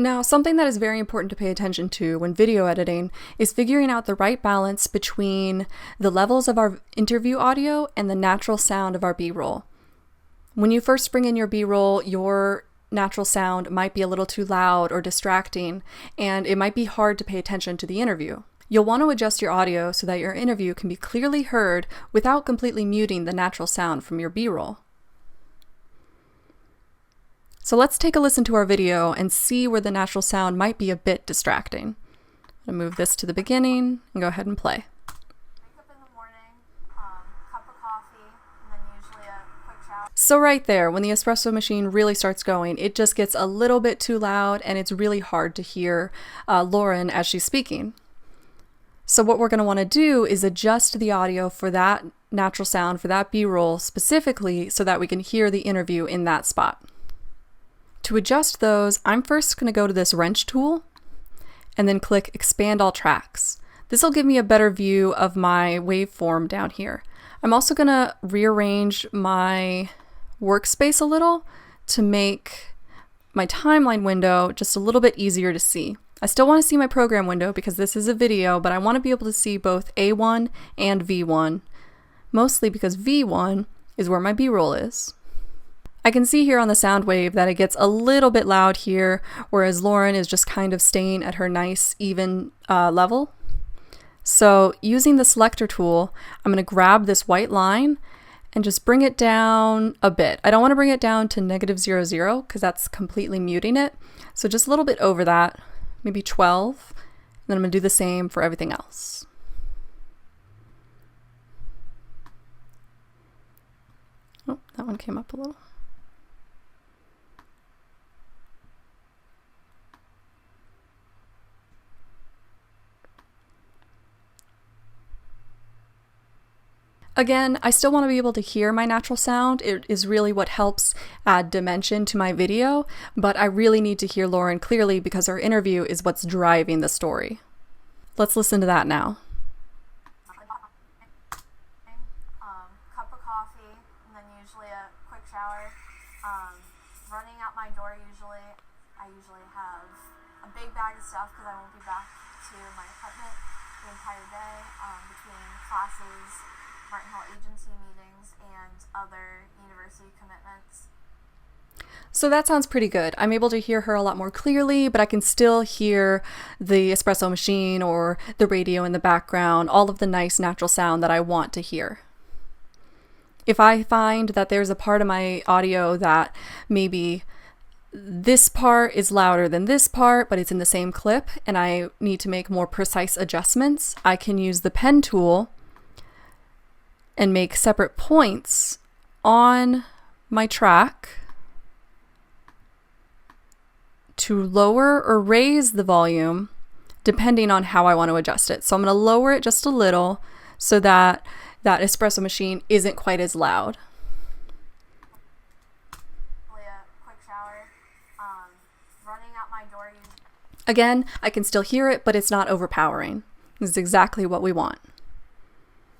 Now, something that is very important to pay attention to when video editing is figuring out the right balance between the levels of our interview audio and the natural sound of our B-roll. When you first bring in your B-roll, your natural sound might be a little too loud or distracting, and it might be hard to pay attention to the interview. You'll want to adjust your audio so that your interview can be clearly heard without completely muting the natural sound from your B-roll. So let's take a listen to our video and see where the natural sound might be a bit distracting. I'm going to move this to the beginning and go ahead and play. Wake up in the morning, cup of coffee, and then usually a quick shower. So right there, when the espresso machine really starts going, it just gets a little bit too loud and it's really hard to hear Lauren as she's speaking. So what we're going to want to do is adjust the audio for that natural sound, for that B-roll specifically, so that we can hear the interview in that spot. To adjust those, I'm first going to go to this wrench tool and then click Expand All Tracks. This will give me a better view of my waveform down here. I'm also going to rearrange my workspace a little to make my timeline window just a little bit easier to see. I still want to see my program window because this is a video, but I want to be able to see both A1 and V1, mostly because V1 is where my B-roll is. I can see here on the sound wave that it gets a little bit loud here, whereas Lauren is just kind of staying at her nice, even level. So using the selector tool, I'm going to grab this white line and just bring it down a bit. I don't want to bring it down to -0.00 because that's completely muting it. So just a little bit over that, maybe 12. And then I'm going to do the same for everything else. Oh, that one came up a little. Again, I still want to be able to hear my natural sound. It is really what helps add dimension to my video, but I really need to hear Lauren clearly because our interview is what's driving the story. Let's listen to that now. Cup of coffee, and then usually a quick shower. Running out my door I usually have a big bag of stuff because I won't be back to my apartment the entire day between classes, Martin Hall agency meetings, and other university commitments. So that sounds pretty good. I'm able to hear her a lot more clearly, but I can still hear the espresso machine or the radio in the background, all of the nice natural sound that I want to hear. If I find that there's a part of my audio that maybe this part is louder than this part, but it's in the same clip, and I need to make more precise adjustments, I can use the pen tool and make separate points on my track to lower or raise the volume depending on how I want to adjust it. So I'm going to lower it just a little so that that espresso machine isn't quite as loud. A quick shower, running out my door. Again, I can still hear it, but it's not overpowering. This is exactly what we want.